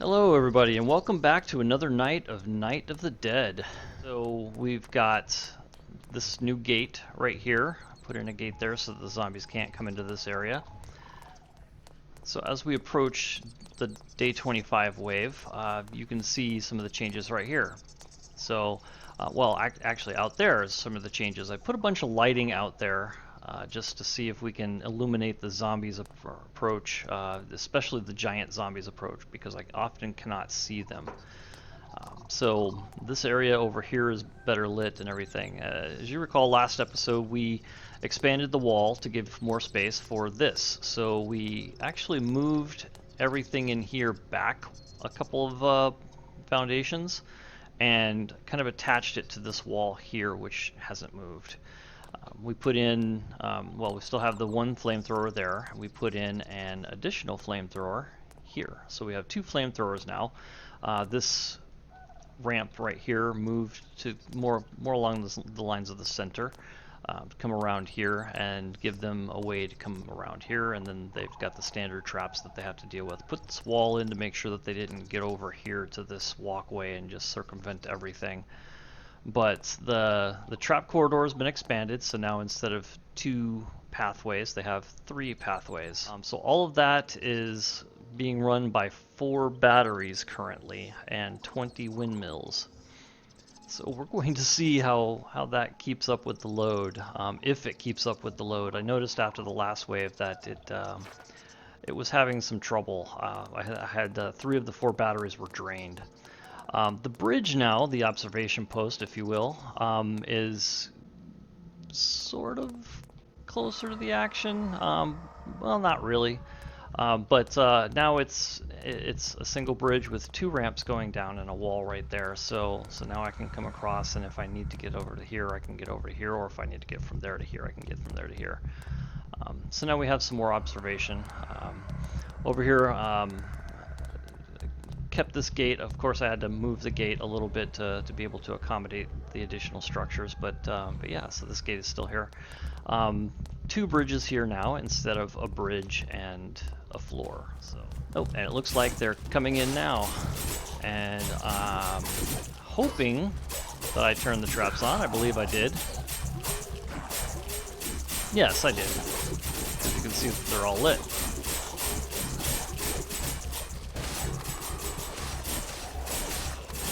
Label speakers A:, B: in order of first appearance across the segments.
A: Hello everybody and welcome back to another night of Night of the Dead. So we've got this new gate right here. Put in a gate there so that the zombies can't come into this area. So as we approach the day 25 wave, you can see some of the changes right here. So, actually out there is some of the changes. I put a bunch of lighting out there just to see if we can illuminate the zombies approach, especially the giant zombies approach, because I often cannot see them. So this area over here is better lit and everything. As you recall, last episode we expanded the wall to give more space for this. So we actually moved everything in here back a couple of foundations and kind of attached it to this wall here, which hasn't moved. We put in, we still have the one flamethrower there. We put in an additional flamethrower here. So we have two flamethrowers now. This ramp right here moved to more along the lines of the center. Come around here and give them a way to come around here, and then they've got the standard traps that they have to deal with. Put this wall in to make sure that they didn't get over here to this walkway and just circumvent everything. But the trap corridor has been expanded, so now instead of 2 pathways, they have 3 pathways. So all of that is being run by 4 batteries currently and 20 windmills. So we're going to see how that keeps up with the load, if it keeps up with the load. I noticed after the last wave that it was having some trouble. I had 3 of the 4 batteries were drained. The bridge now, the observation post, if you will, is sort of closer to the action. Well, not really, but now it's a single bridge with 2 ramps going down and a wall right there. So now I can come across, and if I need to get over to here, I can get over to here, or if I need to get from there to here, I can get from there to here. So now we have some more observation. Over here, kept this gate. Of course, I had to move the gate a little bit to be able to accommodate the additional structures, but yeah, so this gate is still here. 2 bridges here now instead of a bridge and a floor. So, oh, and it looks like they're coming in now, and hoping that I turned the traps on. I believe I did. Yes, I did. As you can see, they're all lit.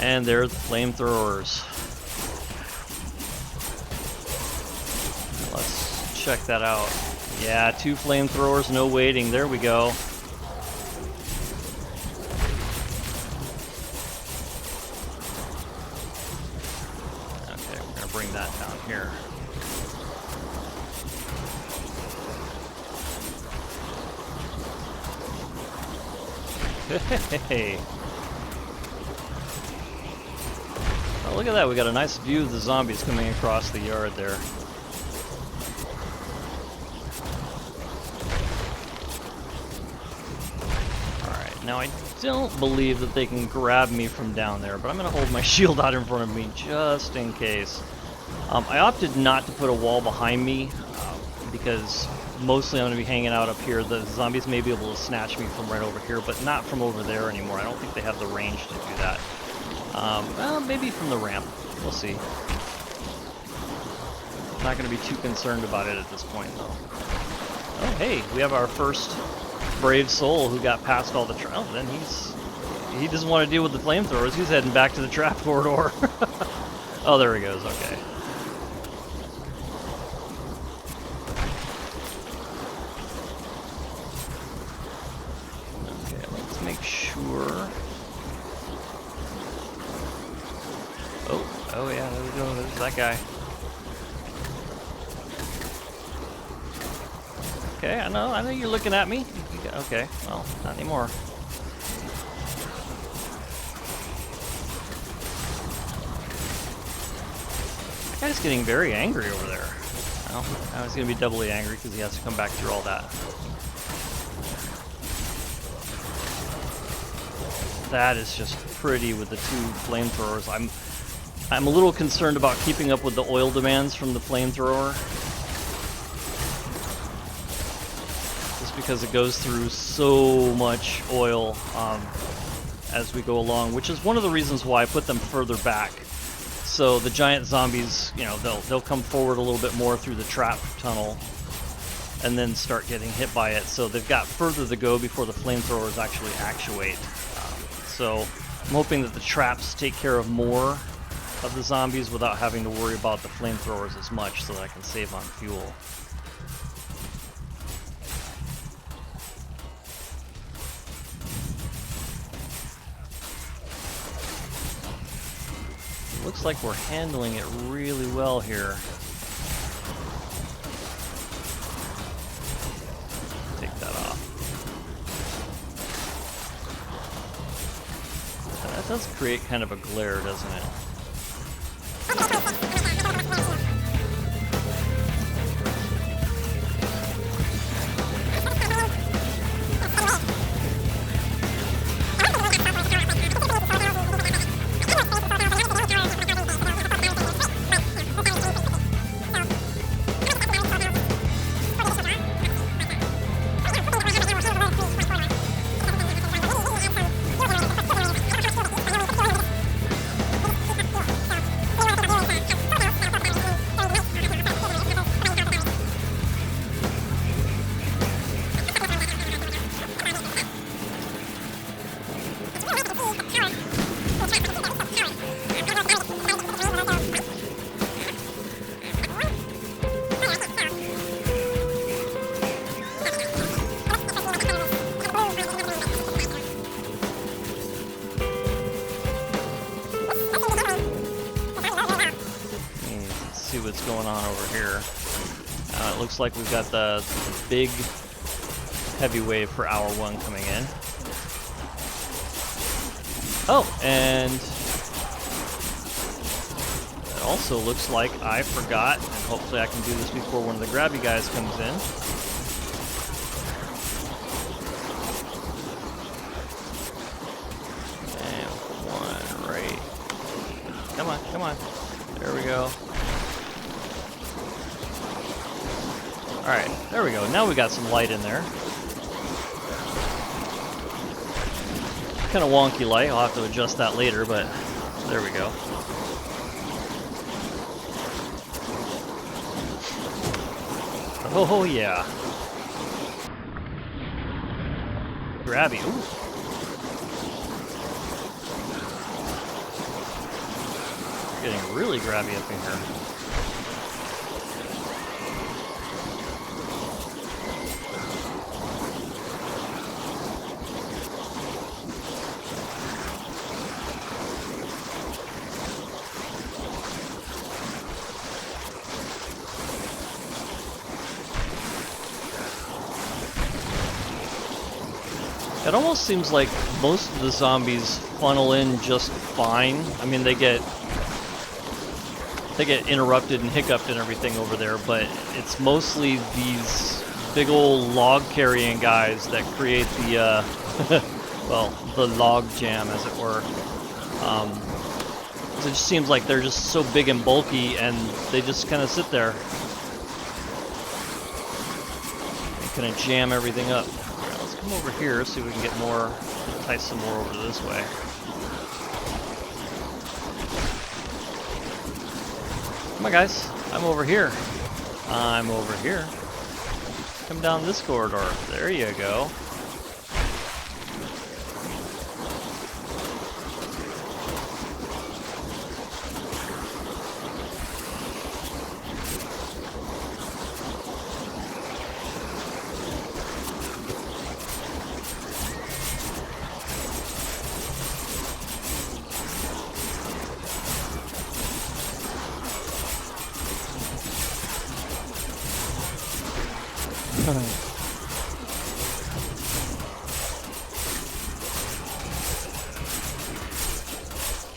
A: And there's the flamethrowers. Let's check that out. Yeah, 2 flamethrowers, no waiting. There we go. Okay, we're gonna bring that down here. Hey. Oh, look at that, we got a nice view of the zombies coming across the yard there. Alright, now I don't believe that they can grab me from down there, but I'm going to hold my shield out in front of me just in case. I opted not to put a wall behind me because mostly I'm going to be hanging out up here. The zombies may be able to snatch me from right over here, but not from over there anymore. I don't think they have the range to do that. Well, maybe from the ramp. We'll see. I'm not going to be too concerned about it at this point, though. Oh, hey, we have our first brave soul who got past all the traps. Oh, then he doesn't want to deal with the flamethrowers. He's heading back to the trap corridor. Oh, there he goes. Okay. Okay, let's make sure. Oh yeah, there we go, there's that guy. Okay, I know you're looking at me. Okay, well, not anymore. That guy's getting very angry over there. Well, now he's gonna be doubly angry because he has to come back through all that. That is just pretty with the 2 flamethrowers. I'm a little concerned about keeping up with the oil demands from the flamethrower. Just because it goes through so much oil. as we go along, which is one of the reasons why I put them further back. So the giant zombies, you know, they'll come forward a little bit more through the trap tunnel and then start getting hit by it. So they've got further to go before the flamethrowers actually actuate. So I'm hoping that the traps take care of more of the zombies without having to worry about the flamethrowers as much, so that I can save on fuel. Looks like we're handling it really well here. Take that off. That does create kind of a glare, doesn't it? What's going on over here. It looks like we've got the big heavy wave for hour 1 coming in. Oh, and it also looks like I forgot, and hopefully I can do this before one of the grabby guys comes in. And one right. Come on, come on. There we go. Alright, there we go. Now we got some light in there. Kind of wonky light. I'll have to adjust that later, but there we go. Oh yeah. Grabby. Ooh. Getting really grabby up in here. It almost seems like most of the zombies funnel in just fine. I mean, they get interrupted and hiccuped and everything over there, but it's mostly these big old log carrying guys that create the well, the log jam, as it were. It just seems like they're just so big and bulky, and they just kind of sit there and kind of jam everything up. Come over here, see if we can get more, entice some more over this way. Come on, guys. I'm over here. I'm over here. Come down this corridor. There you go.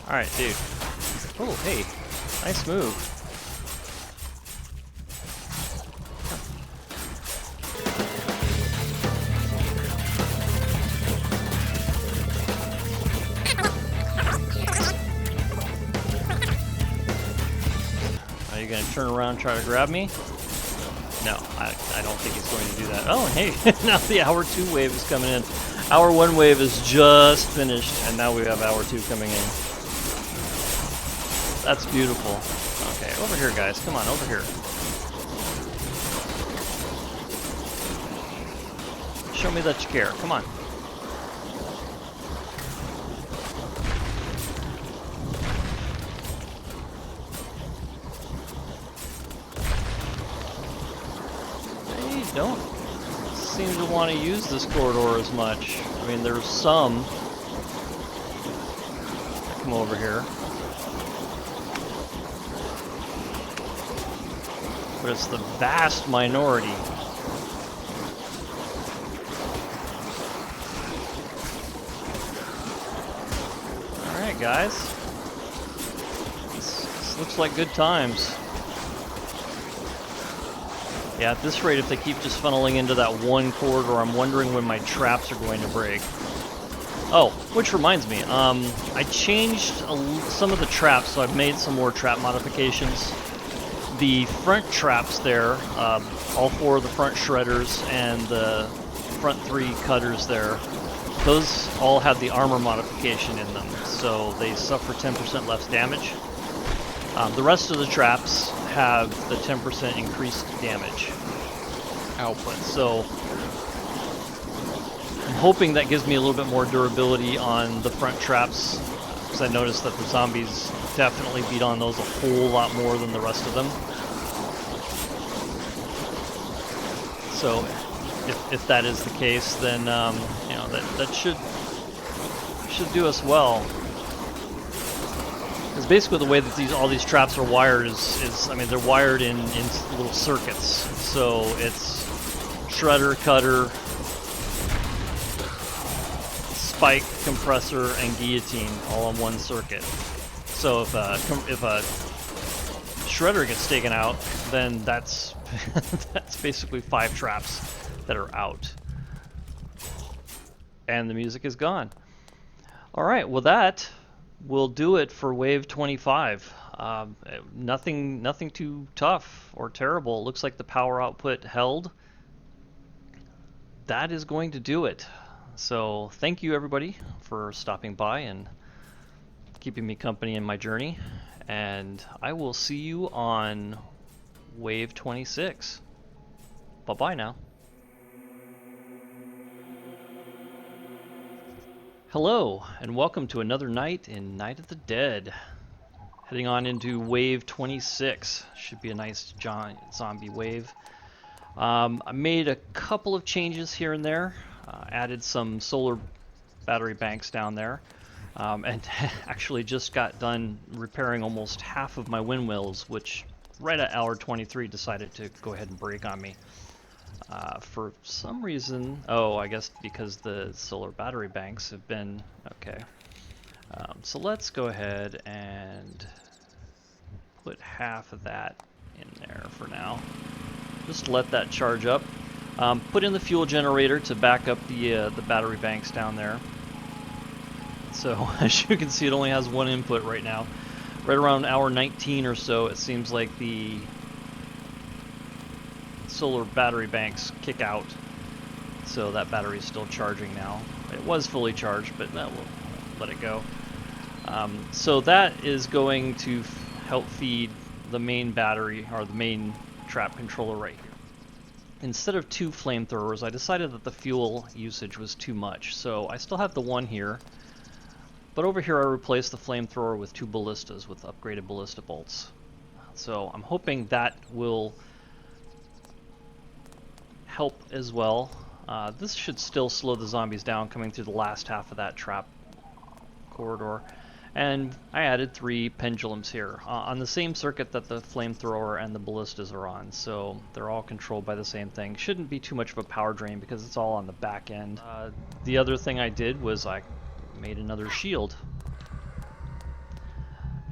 A: Alright, dude. Oh, hey. Nice move. Are you going to turn around and try to grab me? No, I don't think he's going to do that. Oh, hey, now the hour 2 wave is coming in. Hour 1 wave is just finished, and now we have hour 2 coming in. That's beautiful. Okay, over here, guys. Come on, over here. Show me that you care. Come on. They don't seem to want to use this corridor as much. I mean, there's some. Come over here. But it's the vast minority. Alright, guys. This looks like good times. Yeah, at this rate, if they keep just funneling into that one corridor, I'm wondering when my traps are going to break. Oh, which reminds me, I changed some of the traps, so I've made some more trap modifications. The front traps there, all 4 of the front shredders and the front 3 cutters there, those all have the armor modification in them, so they suffer 10% less damage. The rest of the traps have the 10% increased damage output, so I'm hoping that gives me a little bit more durability on the front traps, because I noticed that the zombies definitely beat on those a whole lot more than the rest of them. So if that is the case, then you know, that should do us well. Because basically the way that all these traps are wired is I mean, they're wired in little circuits. So it's shredder, cutter, spike, compressor, and guillotine all on one circuit. So if a shredder gets taken out, then that's that's basically 5 traps that are out. And the music is gone. Alright, well that will do it for wave 25. Nothing too tough or terrible. It looks like the power output held. That is going to do it. So thank you everybody for stopping by and keeping me company in my journey. And I will see you on wave 26. Bye-bye now. Hello, and welcome to another night in Night of the Dead. Heading on into wave 26. Should be a nice zombie wave. I made a couple of changes here and there. Added some solar battery banks down there. And actually just got done repairing almost half of my windmills, which right at hour 23 decided to go ahead and break on me. For some reason, oh, I guess because the solar battery banks have been, okay. So let's go ahead and put half of that in there for now. Just let that charge up. Put in the fuel generator to back up the battery banks down there. So as you can see, it only has one input right now. Right around hour 19 or so, it seems like the solar battery banks kick out. So that battery is still charging now. It was fully charged, but we'll let it go. So that is going to help feed the main battery, or the main trap controller right here. Instead of 2 flamethrowers, I decided that the fuel usage was too much. So I still have the one here. But over here I replaced the flamethrower with 2 ballistas with upgraded ballista bolts. So I'm hoping that will help as well. This should still slow the zombies down coming through the last half of that trap corridor. And I added 3 pendulums here on the same circuit that the flamethrower and the ballistas are on. So they're all controlled by the same thing. Shouldn't be too much of a power drain because it's all on the back end. The other thing I did was I made another shield,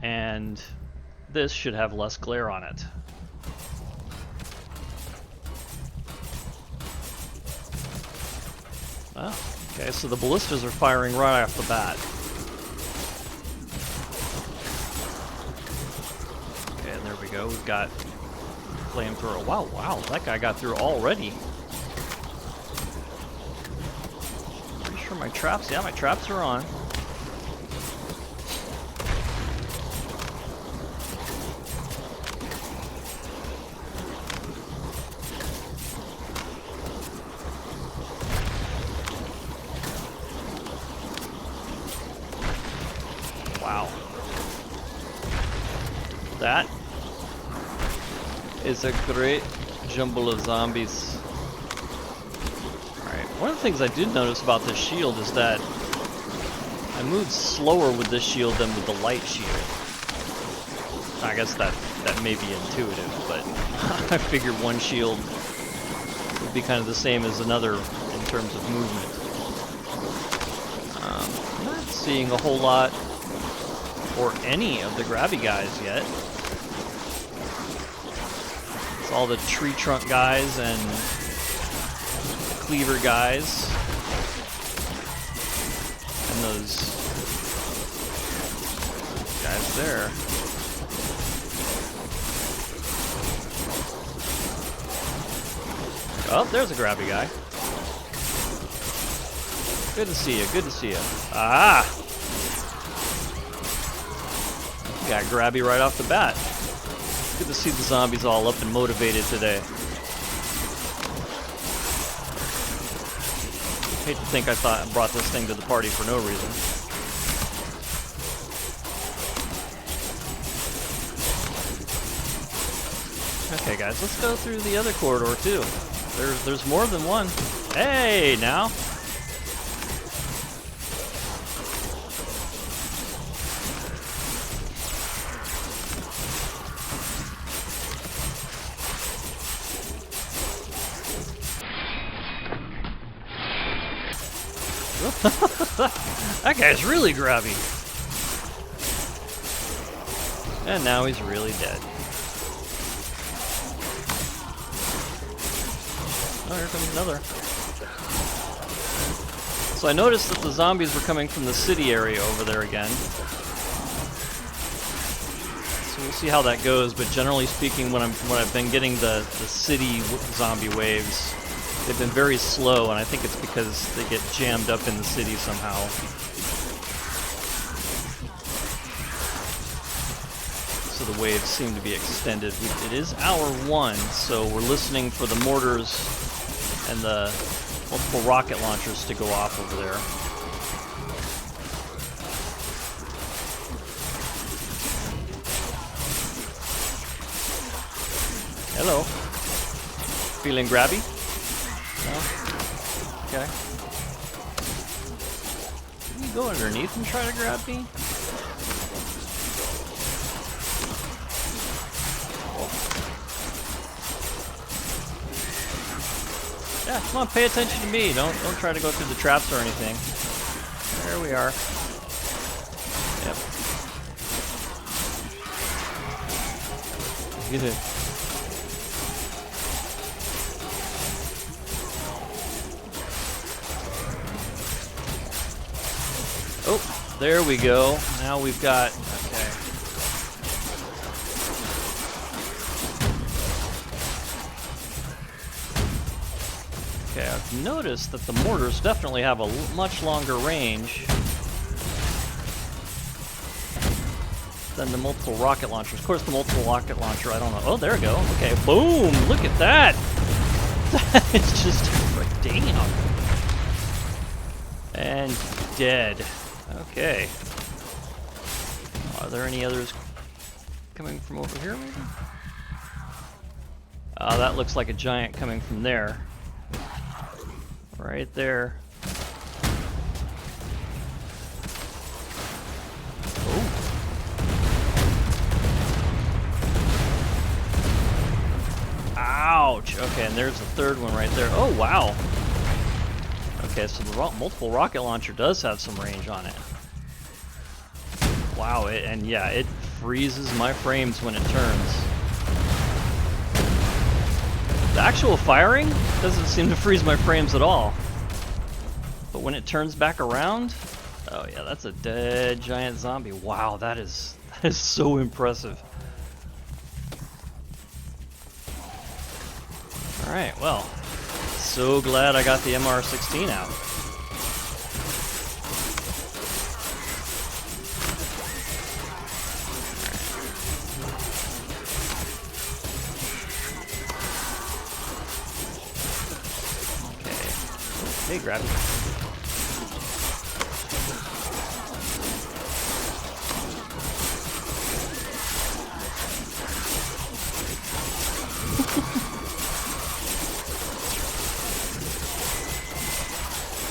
A: and this should have less glare on it. Oh, okay, so the ballistas are firing right off the bat. Okay, and there we go. We've got flamethrower. Wow, that guy got through already. my traps? Yeah, my traps are on. Wow. That is a great jumble of zombies. Alright, one of the things I did notice about this shield is that I move slower with this shield than with the light shield. I guess that may be intuitive, but I figured one shield would be kind of the same as another in terms of movement. I'm not seeing a whole lot or any of the grabby guys yet. It's all the tree trunk guys and cleaver guys and those guys there. Oh, there's a grabby guy. Good to see you, good to see you. Ah! Got grabby right off the bat. Good to see the zombies all up and motivated today. Hate to think I thought I brought this thing to the party for no reason. Okay guys, let's go through the other corridor too. There's more than one. Hey, now. That guy's really grabby. And now he's really dead. Oh, here comes another. So I noticed that the zombies were coming from the city area over there again. So we'll see how that goes, but generally speaking, when I've been getting the city zombie waves, they've been very slow, and I think it's because they get jammed up in the city somehow. So the waves seem to be extended. It is hour 1, so we're listening for the mortars and the multiple rocket launchers to go off over there. Hello. Feeling grabby? No? Okay. Can you go underneath and try to grab me? Yeah, come on, pay attention to me. Don't try to go through the traps or anything. There we are. Yep. Get it. Oh, there we go. Now we've got, okay. Okay, I've noticed that the mortars definitely have a much longer range than the multiple rocket launchers. Of course, the multiple rocket launcher, I don't know. Oh, there we go. Okay, boom! Look at that! It's just damn. And dead. Okay. Are there any others coming from over here, maybe? That looks like a giant coming from there. Right there. Oh. Ouch! Okay, and there's the third one right there. Oh, wow! Okay, so the multiple rocket launcher does have some range on it. Wow, and yeah, it freezes my frames when it turns. The actual firing doesn't seem to freeze my frames at all. But when it turns back around, oh yeah, that's a dead giant zombie. Wow, that is so impressive. Alright, well, so glad I got the MR16 out. Hey, Grabby.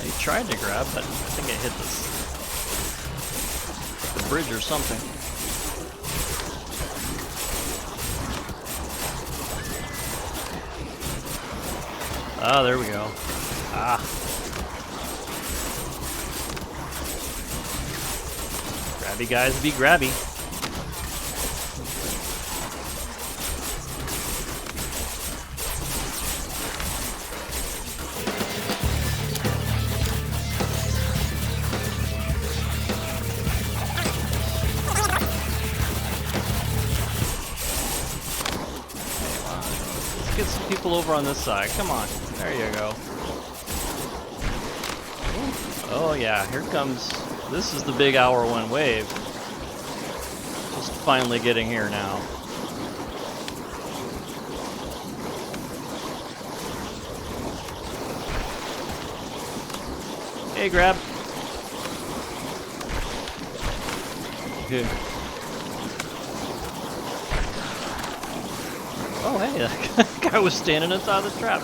A: He tried to grab, but I think it hit the bridge or something. Ah, there we go. Ah. Grabby guys be grabby. Let's get some people over on this side. Come on. There you go. Oh yeah, here comes. This is the big hour 1 wave. Just finally getting here now. Hey, Grab. Good. Oh hey, that guy was standing inside the trap.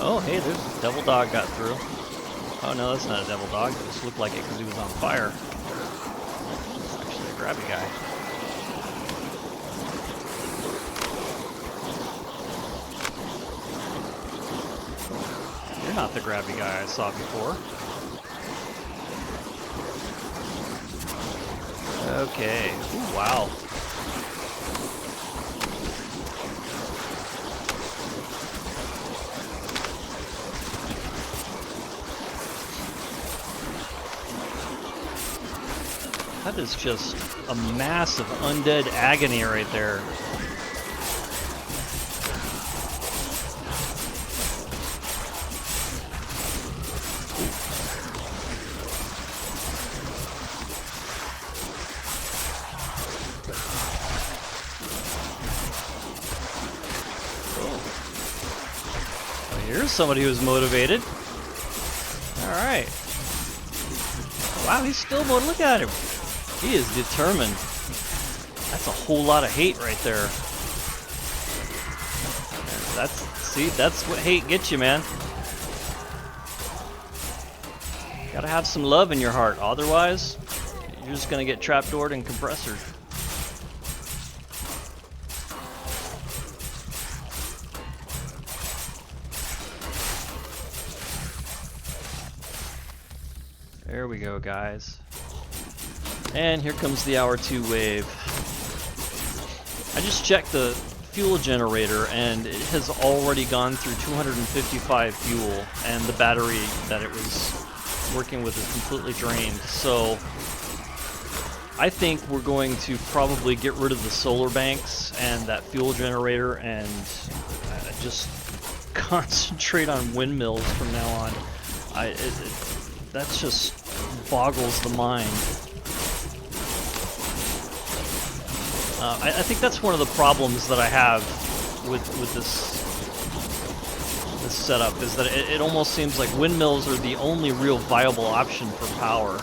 A: Oh, hey, there's a devil dog got through. Oh, no, that's not a devil dog. It just looked like it because he was on fire. It's actually a grabby guy. You're not the grabby guy I saw before. Okay. Ooh, wow. That is just a massive undead agony right there. Well, here's somebody who's motivated. All right. Wow, he's still motivated. Look at him. He is determined. That's a whole lot of hate right there. That's what hate gets you, man. Gotta have some love in your heart, otherwise you're just gonna get trapdoored and compressored. There we go, guys. And here comes the hour 2 wave. I just checked the fuel generator and it has already gone through 255 fuel, and the battery that it was working with is completely drained. So I think we're going to probably get rid of the solar banks and that fuel generator and just concentrate on windmills from now on. That just boggles the mind. I think that's one of the problems that I have with this setup, is that it almost seems like windmills are the only real viable option for power.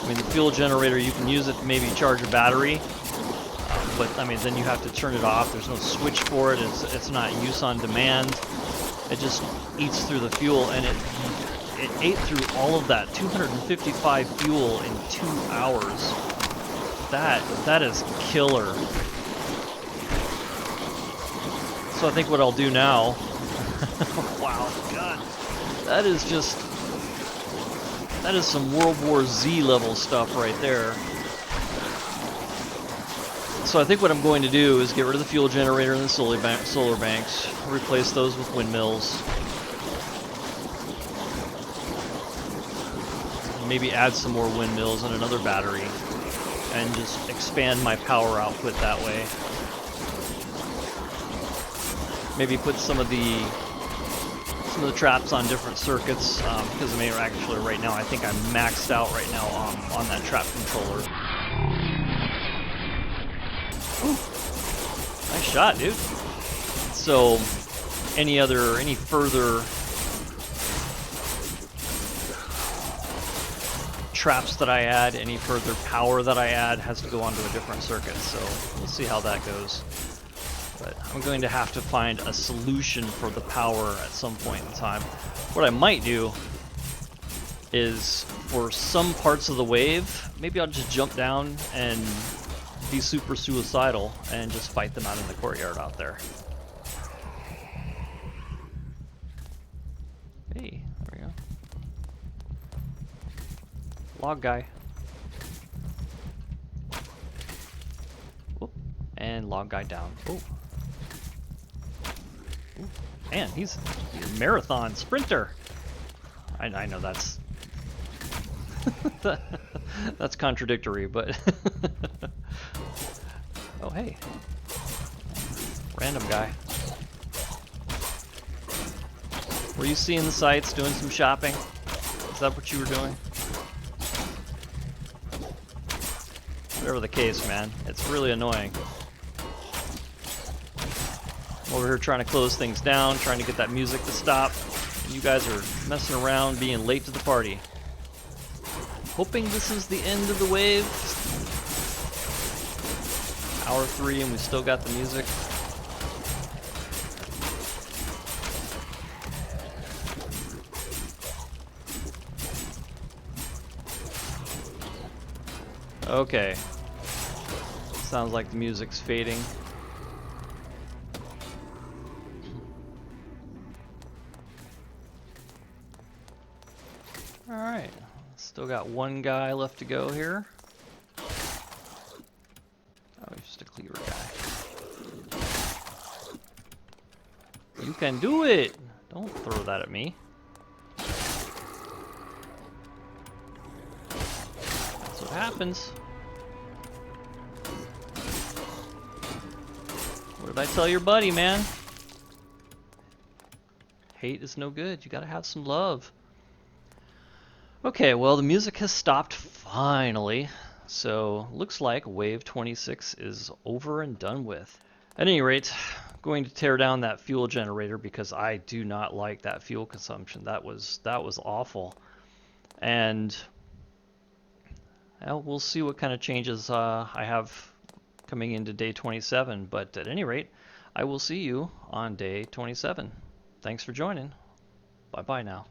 A: I mean, the fuel generator, you can use it to maybe charge a battery, but I mean, then you have to turn it off. There's no switch for it. It's not use on demand. It just eats through the fuel, and it ate through all of that 255 fuel in 2 hours. That is killer. So I think what I'll do now, wow, God, that is some World War Z level stuff right there. So I think what I'm going to do is get rid of the fuel generator and the solar banks, replace those with windmills, maybe add some more windmills and another battery, and just expand my power output that way. Maybe put some of the traps on different circuits, because I mean, actually right now I think I'm maxed out right now on that trap controller. Ooh. shot, dude. So any further traps that I add, any further power that I add has to go onto a different circuit. So we'll see how that goes. But I'm going to have to find a solution for the power at some point in time. What I might do is, for some parts of the wave, maybe I'll just jump down and be super suicidal and just fight them out in the courtyard out there. Hey, there we go. Log guy. Whoop. And log guy down. Oh. Ooh. Man, he's a marathon sprinter. I know that's that's contradictory, but oh hey, random guy. Were you seeing the sights, doing some shopping? Is that what you were doing? Whatever the case, man, it's really annoying. I'm over here trying to close things down, trying to get that music to stop, and you guys are messing around, being late to the party. Hoping this is the end of the wave. Hour 3 and we still got the music. Okay. Sounds like the music's fading. Alright. Still got one guy left to go here. Oh, he's just a cleaver guy. You can do it! Don't throw that at me. That's what happens. What did I tell your buddy, man? Hate is no good. You gotta have some love. Okay, well, the music has stopped finally, so looks like wave 26 is over and done with. At any rate, I'm going to tear down that fuel generator because I do not like that fuel consumption. That was awful. And well, we'll see what kind of changes I have coming into day 27, but at any rate, I will see you on day 27. Thanks for joining. Bye-bye now.